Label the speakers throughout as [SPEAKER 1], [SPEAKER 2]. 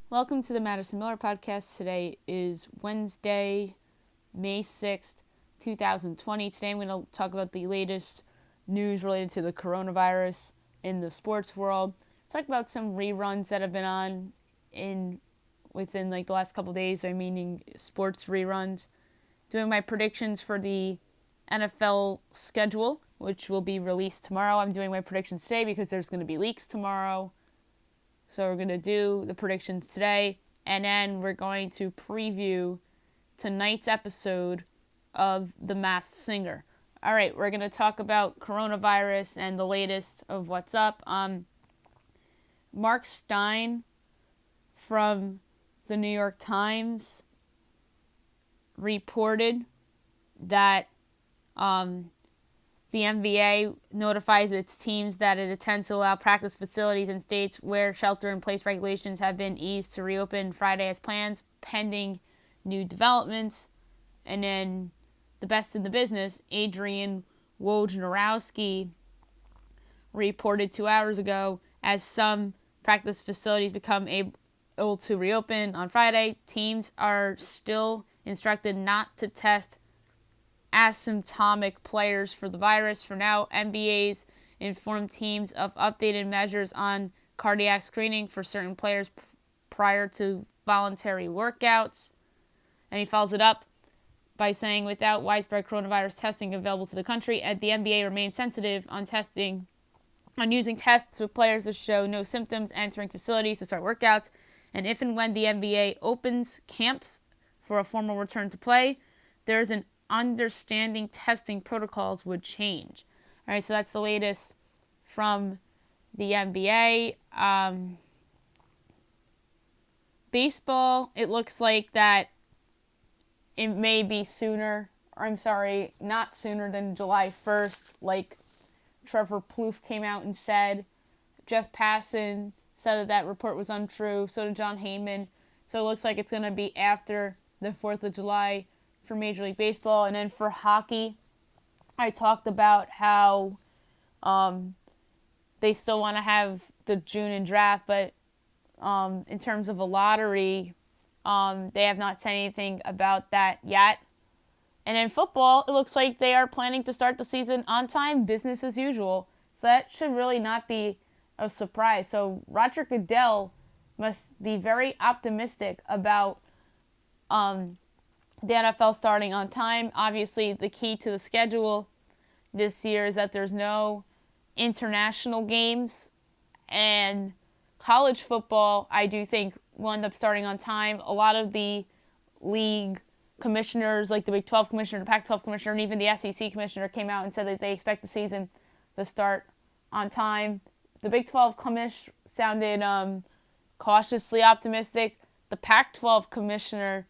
[SPEAKER 1] Welcome to the Madison Miller Podcast. Today is Wednesday, May 6th, 2020. Today I'm going to talk about the latest news related to the coronavirus in the sports world. Talk about some reruns that have been on within the last couple of days. I'm meaning sports reruns. Doing my predictions for the NFL schedule, which will be released tomorrow. I'm doing my predictions today because there's going to be leaks tomorrow. So we're going to do the predictions today, and then we're going to preview tonight's episode of The Masked Singer. All right, we're going to talk about coronavirus and the latest of what's up. Mark Stein from the New York Times reported that the NBA notifies its teams that it intends to allow practice facilities in states where shelter-in-place regulations have been eased to reopen Friday as planned, pending new developments. And then the best in the business, Adrian Wojnarowski, reported 2 hours ago, as some practice facilities become able to reopen on Friday, teams are still instructed not to test asymptomatic players for the virus. For now, NBA's informed teams of updated measures on cardiac screening for certain players prior to voluntary workouts. And he follows it up by saying, without widespread coronavirus testing available to the country, the NBA remains sensitive on using tests with players that show no symptoms entering facilities to start workouts. And if and when the NBA opens camps for a formal return to play, there's an understanding testing protocols would change. All right, so that's the latest from the NBA. Baseball, it looks like that it may be not sooner than July 1st, like Trevor Plouffe came out and said. Jeff Passan said that report was untrue. So did John Heyman. So it looks like it's going to be after the 4th of July for Major League Baseball. And then for hockey, I talked about how they still want to have the June draft, but in terms of a lottery, they have not said anything about that yet. And in football, it looks like they are planning to start the season on time, business as usual. So that should really not be a surprise. So Roger Goodell must be very optimistic about the NFL starting on time. Obviously, the key to the schedule this year is that there's no international games. And college football, I do think, will end up starting on time. A lot of the league commissioners, like the Big 12 commissioner, the Pac-12 commissioner, and even the SEC commissioner came out and said that they expect the season to start on time. The Big 12 commissioner sounded cautiously optimistic. The Pac-12 commissioner,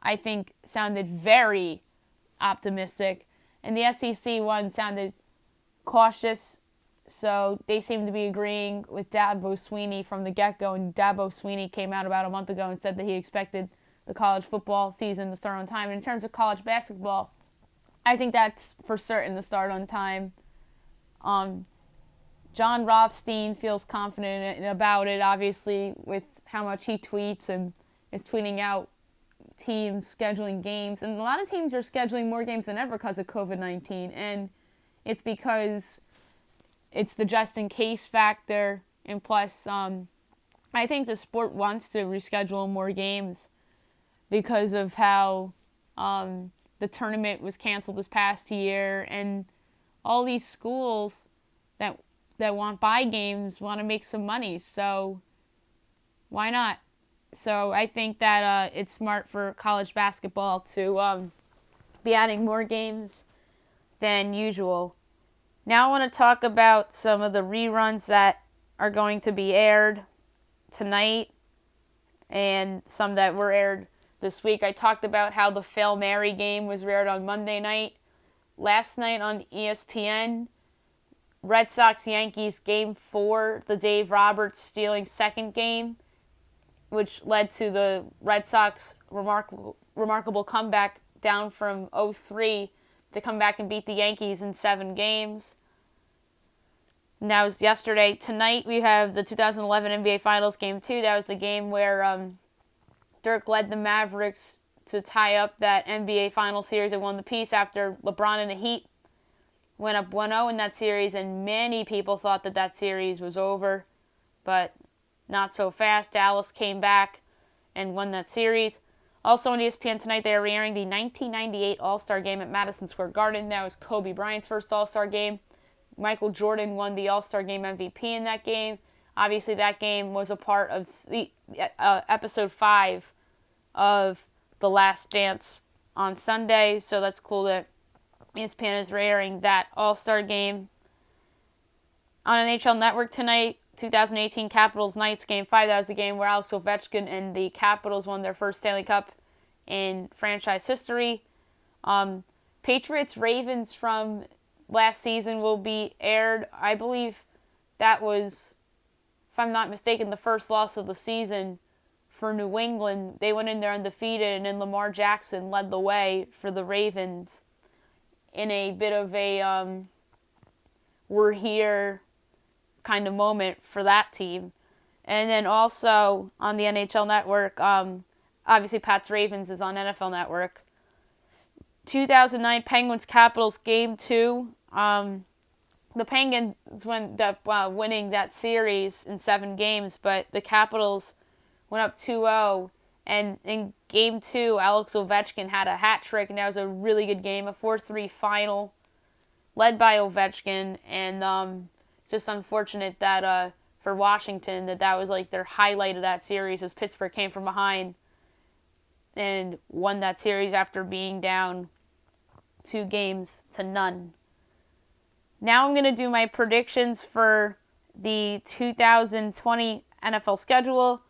[SPEAKER 1] I think, sounded very optimistic. And the SEC one sounded cautious. So they seem to be agreeing with Dabo Swinney from the get-go. And Dabo Swinney came out about a month ago and said that he expected the college football season to start on time. And in terms of college basketball, I think that's for certain to start on time. John Rothstein feels confident about it, obviously, with how much he tweets and is tweeting out teams scheduling games. And a lot of teams are scheduling more games than ever because of COVID-19. And it's because it's the just-in-case factor. And plus, I think the sport wants to reschedule more games because of how the tournament was canceled this past year. And all these schools that want buy games want to make some money. So why not? So I think that it's smart for college basketball to be adding more games than usual. Now I want to talk about some of the reruns that are going to be aired tonight and some that were aired this week. I talked about how the Fail Mary game was aired on Monday night. Last night on ESPN, Red Sox-Yankees Game 4, the Dave Roberts stealing second game, which led to the Red Sox remarkable comeback down from 0-3 to come back and beat the Yankees in 7 games. And that was yesterday. Tonight we have the 2011 NBA Finals Game 2. That was the game where Dirk led the Mavericks to tie up that NBA Finals series and won the piece after LeBron and the Heat went up 1-0 in that series, and many people thought that series was over, but not so fast. Dallas came back and won that series. Also on ESPN tonight, they are airing the 1998 All-Star Game at Madison Square Garden. That was Kobe Bryant's first All-Star Game. Michael Jordan won the All-Star Game MVP in that game. Obviously, that game was a part of episode 5 of The Last Dance on Sunday, so that's cool that ESPN is airing that All-Star Game. On NHL Network tonight, 2018 Capitals Knights Game 5. That was the game where Alex Ovechkin and the Capitals won their first Stanley Cup in franchise history. Patriots Ravens from last season will be aired. I believe that was, if I'm not mistaken, the first loss of the season for New England. They went in there undefeated, and then Lamar Jackson led the way for the Ravens in a bit of a we're here kind of moment for that team. And then also on the NHL Network, obviously Pats Ravens is on NFL Network. 2009 Penguins Capitals Game 2. The Penguins went up winning that series in 7 games, but the Capitals went up 2-0. And in Game 2, Alex Ovechkin had a hat trick, and that was a really good game, a 4-3 final, led by Ovechkin. And it's just unfortunate that for Washington that was like their highlight of that series, as Pittsburgh came from behind and won that series after being down 2-0. Now I'm going to do my predictions for the 2020 NFL schedule.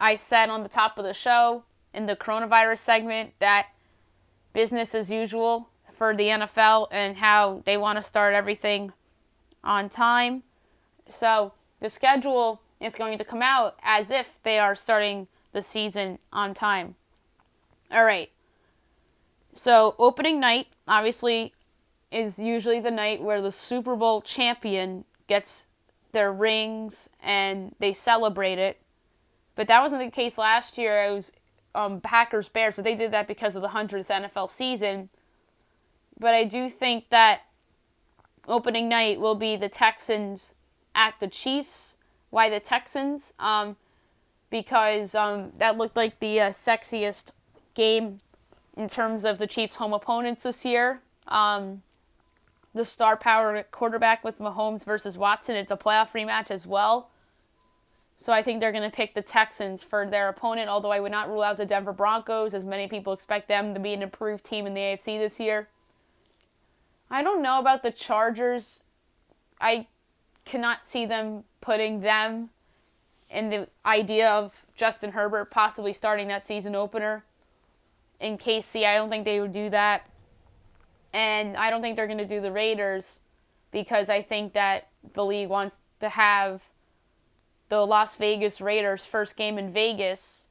[SPEAKER 1] I said on the top of the show in the coronavirus segment that business as usual for the NFL and how they want to start everything on time. So the schedule is going to come out as if they are starting the season on time. All right. So opening night, obviously, is usually the night where the Super Bowl champion gets their rings and they celebrate it. But that wasn't the case last year. It was Packers-Bears, but they did that because of the 100th NFL season. But I do think that opening night will be the Texans at the Chiefs. Why the Texans? Because that looked like the sexiest game in terms of the Chiefs' home opponents this year. The star power quarterback with Mahomes versus Watson. It's a playoff rematch as well. So I think they're going to pick the Texans for their opponent, although I would not rule out the Denver Broncos, as many people expect them to be an improved team in the AFC this year. I don't know about the Chargers. I cannot see them putting them in the idea of Justin Herbert possibly starting that season opener in KC. I don't think they would do that. And I don't think they're going to do the Raiders because I think that the league wants to have the Las Vegas Raiders' first game in Vegas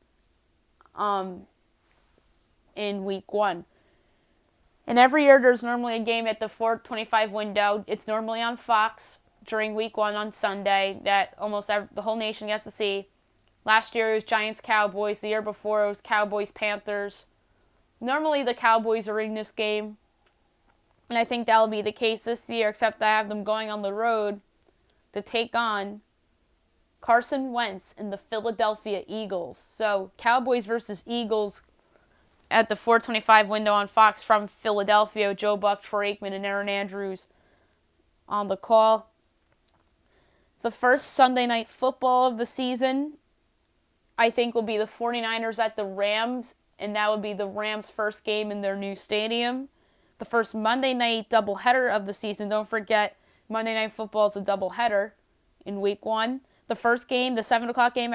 [SPEAKER 1] in week 1. And every year there's normally a game at the 4:25 window. It's normally on Fox during week 1 on Sunday that the whole nation gets to see. Last year it was Giants-Cowboys. The year before it was Cowboys-Panthers. Normally the Cowboys are in this game. And I think that'll be the case this year, except I have them going on the road to take on Carson Wentz and the Philadelphia Eagles. So Cowboys versus Eagles at the 4:25 window on Fox from Philadelphia. Joe Buck, Troy Aikman, and Aaron Andrews on the call. The first Sunday night football of the season, I think, will be the 49ers at the Rams, and that would be the Rams' first game in their new stadium. The first Monday night doubleheader of the season. Don't forget, Monday Night Football is a doubleheader in week 1. The first game, the 7 o'clock game,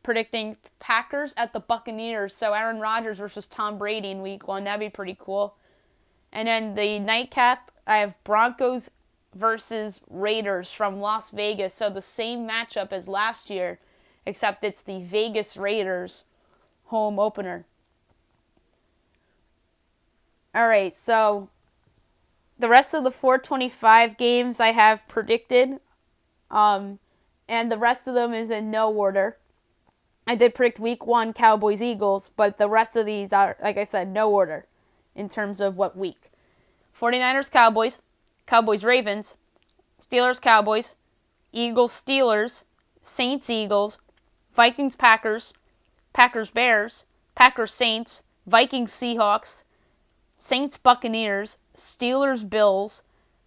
[SPEAKER 1] predicting Packers at the Buccaneers. So Aaron Rodgers versus Tom Brady in week 1. That'd be pretty cool. And then the nightcap, I have Broncos versus Raiders from Las Vegas. So the same matchup as last year, except it's the Vegas Raiders home opener. All right, so the rest of the 425 games I have predicted, and the rest of them is in no order. I did predict week 1 Cowboys-Eagles, but the rest of these are, like I said, no order in terms of what week. 49ers-Cowboys, Cowboys-Ravens, Steelers-Cowboys, Eagles-Steelers, Saints-Eagles, Vikings-Packers, Packers-Bears, Packers-Saints, Vikings-Seahawks, Saints-Buccaneers, Steelers-Bills,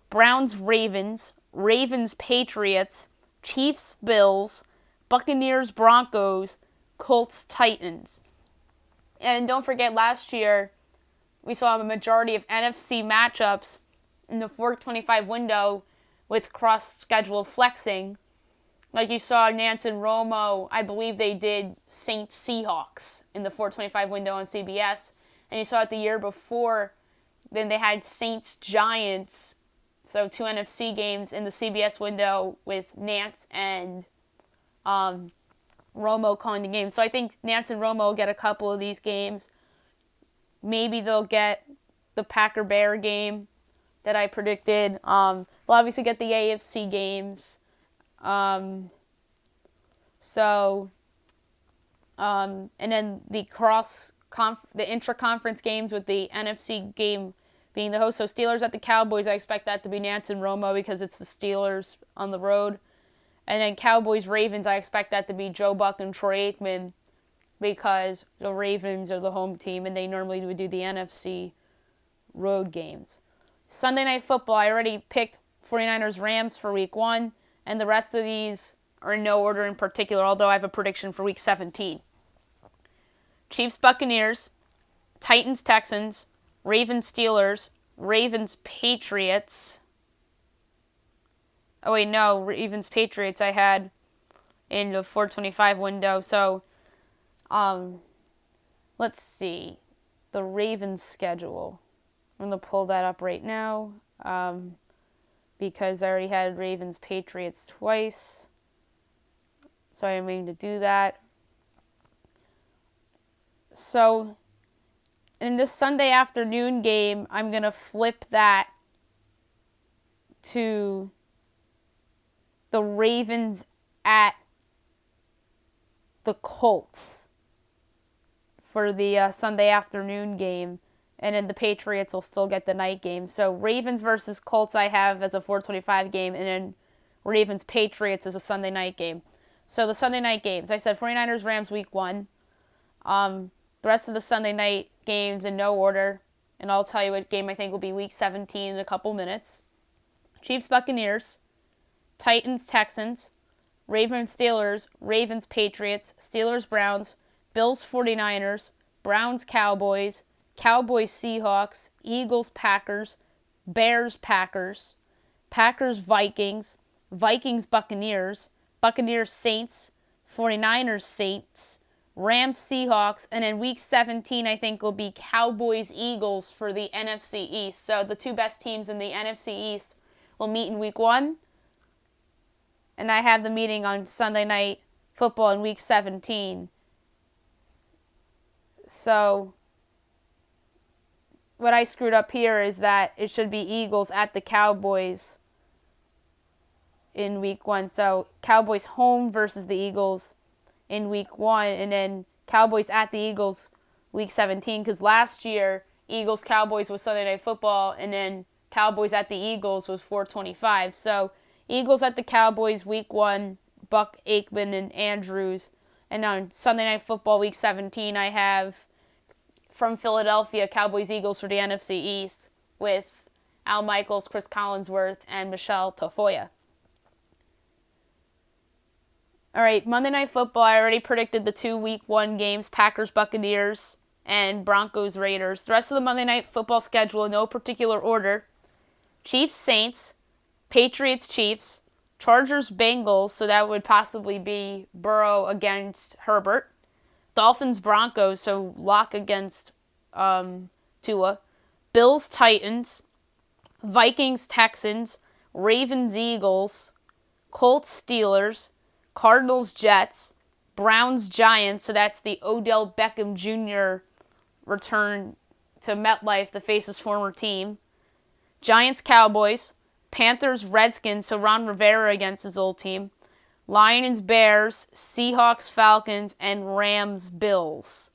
[SPEAKER 1] Browns-Ravens, Ravens-Patriots, Chiefs-Bills, Buccaneers-Broncos, Colts-Titans. And don't forget, last year, we saw a majority of NFC matchups in the 425 window with cross-schedule flexing. Like you saw Nance and Romo, I believe they did Saints-Seahawks in the 425 window on CBS. And you saw it the year before, then they had Saints-Giants, so 2 NFC games in the CBS window with Nance and Romo calling the game. So I think Nance and Romo will get a couple of these games. Maybe they'll get the Packer-Bear game that I predicted. We'll obviously get the AFC games. And then the intra-conference games with the NFC game being the host. So Steelers at the Cowboys, I expect that to be Nance and Romo because it's the Steelers on the road. And then Cowboys-Ravens, I expect that to be Joe Buck and Troy Aikman because the Ravens are the home team and they normally would do the NFC road games. Sunday Night Football, I already picked 49ers-Rams for week 1, and the rest of these are in no order in particular, although I have a prediction for week 17. Chiefs-Buccaneers, Titans-Texans, Ravens-Steelers, Ravens-Patriots. Oh, wait, no, Ravens-Patriots I had in the 425 window. So, let's see. The Ravens schedule. I'm going to pull that up right now because I already had Ravens-Patriots twice. So I'm going to do that. So, in this Sunday afternoon game, I'm going to flip that to the Ravens at the Colts for the Sunday afternoon game. And then the Patriots will still get the night game. So Ravens versus Colts I have as a 425 game. And then Ravens-Patriots as a Sunday night game. So the Sunday night games. I said 49ers-Rams week 1. The rest of the Sunday night games in no order. And I'll tell you what game I think will be week 17 in a couple minutes. Chiefs-Buccaneers. Titans-Texans. Ravens-Steelers. Ravens-Patriots. Steelers-Browns. Bills-49ers. Browns-Cowboys. Cowboys-Seahawks, Eagles-Packers, Bears-Packers, Packers-Vikings, Vikings-Buccaneers, Buccaneers-Saints, 49ers-Saints, Rams-Seahawks, and then week 17 I think will be Cowboys-Eagles for the NFC East. So the two best teams in the NFC East will meet in week 1, and I have the meeting on Sunday Night Football in week 17. So what I screwed up here is that it should be Eagles at the Cowboys in week 1. So Cowboys home versus the Eagles in week 1, and then Cowboys at the Eagles week 17. Because last year, Eagles-Cowboys was Sunday Night Football, and then Cowboys at the Eagles was 425. So Eagles at the Cowboys week 1, Buck, Aikman, and Andrews. And on Sunday Night Football week 17, I have from Philadelphia, Cowboys-Eagles for the NFC East with Al Michaels, Chris Collinsworth, and Michelle Tafoya. All right, Monday Night Football, I already predicted the 2 week 1 games, Packers-Buccaneers and Broncos-Raiders. The rest of the Monday Night Football schedule in no particular order. Chiefs-Saints, Patriots-Chiefs, Chargers-Bengals, so that would possibly be Burrow against Herbert. Dolphins-Broncos, so lock against Tua. Bills-Titans, Vikings-Texans, Ravens-Eagles, Colts-Steelers, Cardinals-Jets, Browns-Giants, so that's the Odell Beckham Jr. return to MetLife to face his former team. Giants, Cowboys. Panthers, Redskins, so Ron Rivera against his old team. Lions, Bears, Seahawks, Falcons, and Rams, Bills.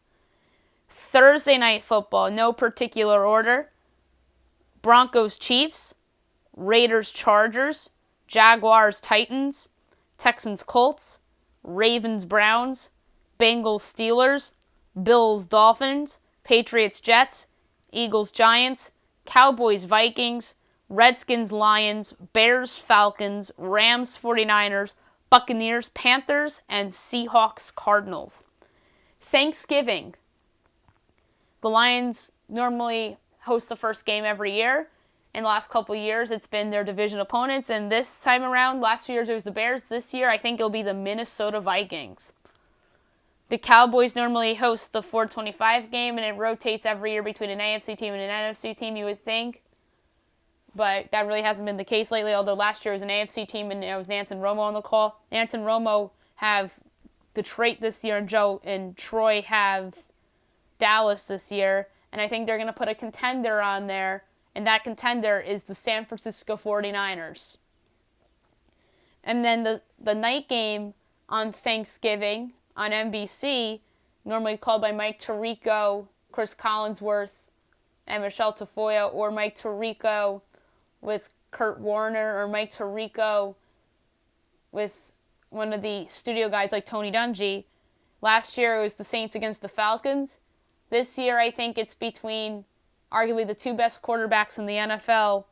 [SPEAKER 1] Thursday night football, no particular order. Broncos, Chiefs. Raiders, Chargers. Jaguars, Titans. Texans, Colts. Ravens, Browns. Bengals, Steelers. Bills, Dolphins. Patriots, Jets. Eagles, Giants. Cowboys, Vikings. Redskins, Lions. Bears, Falcons. Rams, 49ers. Buccaneers, Panthers, and Seahawks, Cardinals. Thanksgiving. The Lions normally host the first game every year. In the last couple of years, it's been their division opponents. And this time around, last 2 years, it was the Bears. This year, I think it'll be the Minnesota Vikings. The Cowboys normally host the 425 game, and it rotates every year between an AFC team and an NFC team, you would think. But that really hasn't been the case lately, although last year was an AFC team and it was Nance and Romo on the call. Nance and Romo have Detroit this year, and Joe and Troy have Dallas this year. And I think they're going to put a contender on there, and that contender is the San Francisco 49ers. And then the night game on Thanksgiving on NBC, normally called by Mike Tirico, Chris Collinsworth, and Michelle Tafoya, or Mike Tirico with Kurt Warner, or Mike Tirico with one of the studio guys like Tony Dungy. Last year it was the Saints against the Falcons. This year I think it's between arguably the two best quarterbacks in the NFL,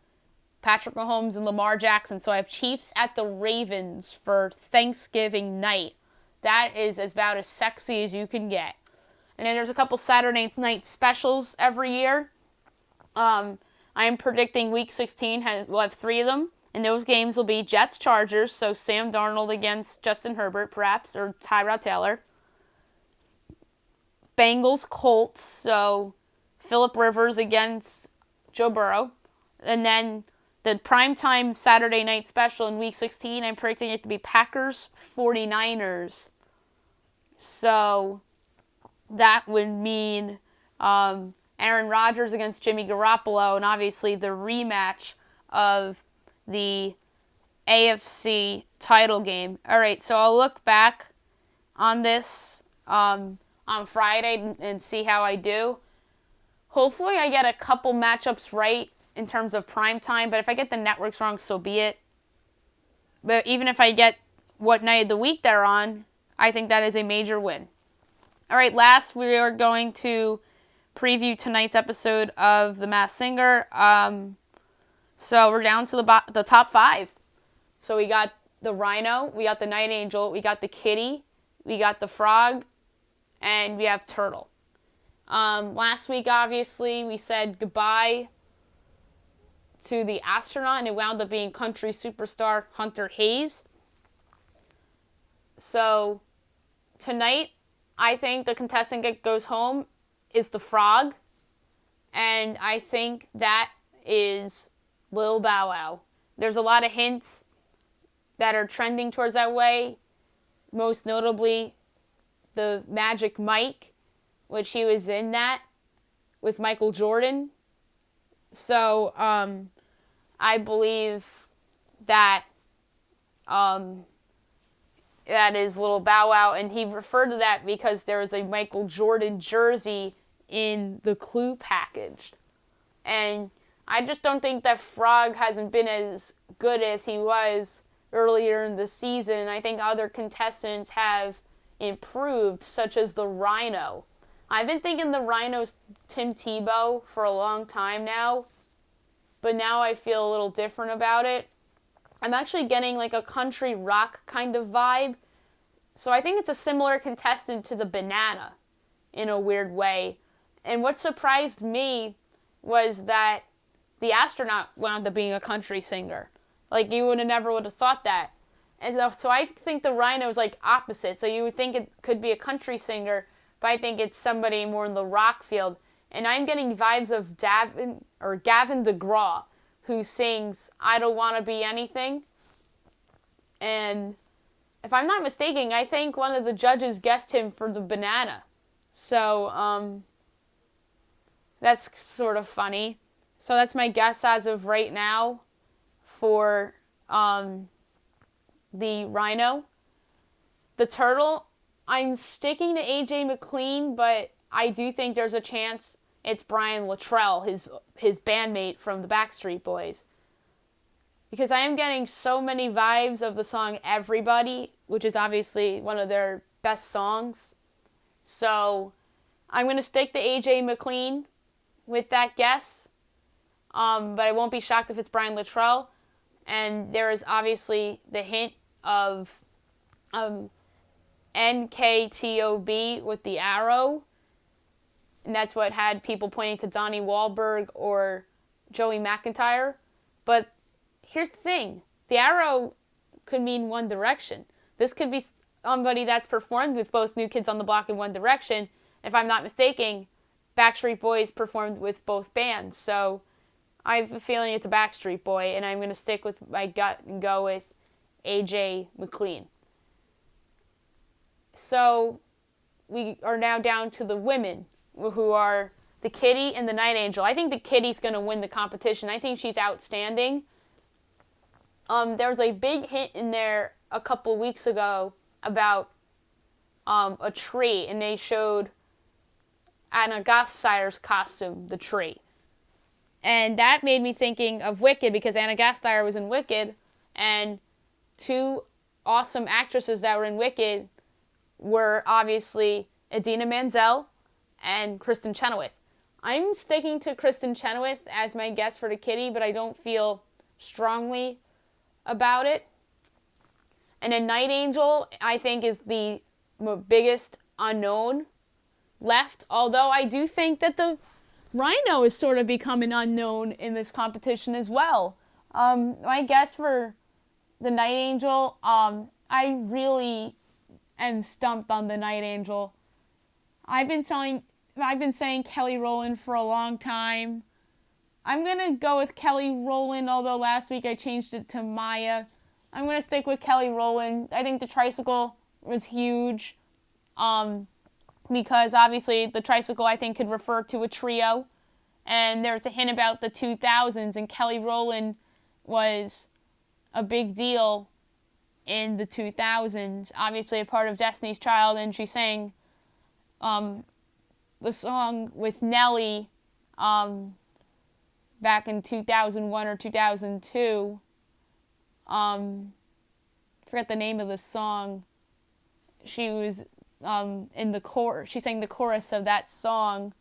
[SPEAKER 1] Patrick Mahomes and Lamar Jackson. So I have Chiefs at the Ravens for Thanksgiving night. That is about as sexy as you can get. And then there's a couple Saturday night specials every year. I am predicting Week 16 will have 3 of them, and those games will be Jets-Chargers, so Sam Darnold against Justin Herbert, perhaps, or Tyrod Taylor. Bengals-Colts, so Phillip Rivers against Joe Burrow. And then the primetime Saturday night special in Week 16, I'm predicting it to be Packers-49ers. So that would mean Aaron Rodgers against Jimmy Garoppolo, and obviously the rematch of the AFC title game. All right, so I'll look back on this on Friday and see how I do. Hopefully I get a couple matchups right in terms of prime time, but if I get the networks wrong, so be it. But even if I get what night of the week they're on, I think that is a major win. All right, last we are going to preview tonight's episode of The Masked Singer. So we're down to the top 5. So we got the Rhino, we got the Night Angel, we got the Kitty, we got the Frog, and we have Turtle. Last week, obviously, we said goodbye to the astronaut, and it wound up being country superstar Hunter Hayes. So tonight, I think the contestant that goes home is the Frog, and I think that is Lil Bow Wow. There's a lot of hints that are trending towards that way, most notably the Magic Mike, which he was in that with Michael Jordan. So I believe that that is Lil Bow Wow, and he referred to that because there was a Michael Jordan jersey in the Clue package. And I just don't think that Frog hasn't been as good as he was earlier in the season. I think other contestants have improved, such as the Rhino. I've been thinking the Rhino's Tim Tebow for a long time now, but now I feel a little different about it. I'm actually getting like a country rock kind of vibe. So I think it's a similar contestant to the Banana in a weird way. And what surprised me was that the astronaut wound up being a country singer. Like, you never would have thought that. And so I think the Rhino is like opposite. So you would think it could be a country singer, but I think it's somebody more in the rock field. And I'm getting vibes of Gavin DeGraw, who sings I Don't Want to Be Anything. And if I'm not mistaken, I think one of the judges guessed him for the Banana. So that's sort of funny. So that's my guess as of right now for the Rhino. The Turtle, I'm sticking to AJ McLean, but I do think there's a chance it's Brian Luttrell, his bandmate from the Backstreet Boys. Because I am getting so many vibes of the song Everybody, which is obviously one of their best songs. So I'm going to stick to AJ McLean with that guess. But I won't be shocked if it's Brian Luttrell. And there is obviously the hint of NKTOB with the arrow. And that's what had people pointing to Donnie Wahlberg or Joey McIntyre. But here's the thing. The arrow could mean One Direction. This could be somebody that's performed with both New Kids on the Block and One Direction. If I'm not mistaken, Backstreet Boys performed with both bands. So I have a feeling it's a Backstreet Boy, and I'm going to stick with my gut and go with AJ McLean. So we are now down to the women, who are the Kitty and the Night Angel. I think the Kitty's going to win the competition. I think she's outstanding. There was a big hint in there a couple weeks ago about a tree, and they showed Anna Gathsire's costume, the tree. And that made me thinking of Wicked, because Anna Gasteyer was in Wicked, and two awesome actresses that were in Wicked were obviously Idina Menzel and Kristen Chenoweth. I'm sticking to Kristen Chenoweth as my guess for the Kitty, but I don't feel strongly about it. And then Night Angel, I think, is the biggest unknown left, although I do think that the Rhino is sort of become an unknown in this competition as well. My guess for the Night Angel, I really am stumped on the Night Angel. I've been saying Kelly Rowland for a long time. I'm going to go with Kelly Rowland, although last week I changed it to Maya. I'm going to stick with Kelly Rowland. I think the tricycle was huge, because obviously the tricycle, I think, could refer to a trio. And there's a hint about the 2000s, and Kelly Rowland was a big deal in the 2000s. Obviously a part of Destiny's Child, and she sang the song with Nelly back in 2001 or 2002. Forgot the name of the song. She was in the chorus. She sang the chorus of that song.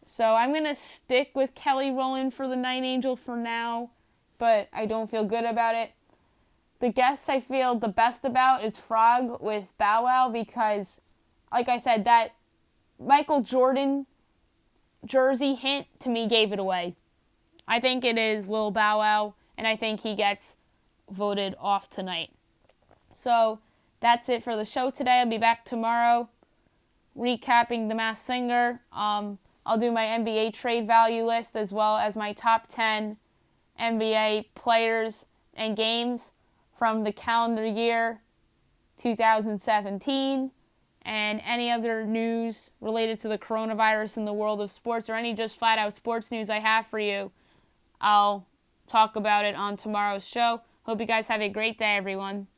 [SPEAKER 1] So I'm going to stick with Kelly Rowland for the Night Angel for now, but I don't feel good about it. The guest I feel the best about is Frog with Bow Wow, because, like I said, that Michael Jordan jersey hint to me gave it away. I think it is Lil Bow Wow, and I think he gets voted off tonight. So that's it for the show today. I'll be back tomorrow recapping The Masked Singer. I'll do my NBA trade value list as well as my top 10 NBA players and games from the calendar year 2017, and any other news related to the coronavirus in the world of sports, or any just flat out sports news I have for you. I'll talk about it on tomorrow's show. Hope you guys have a great day, everyone.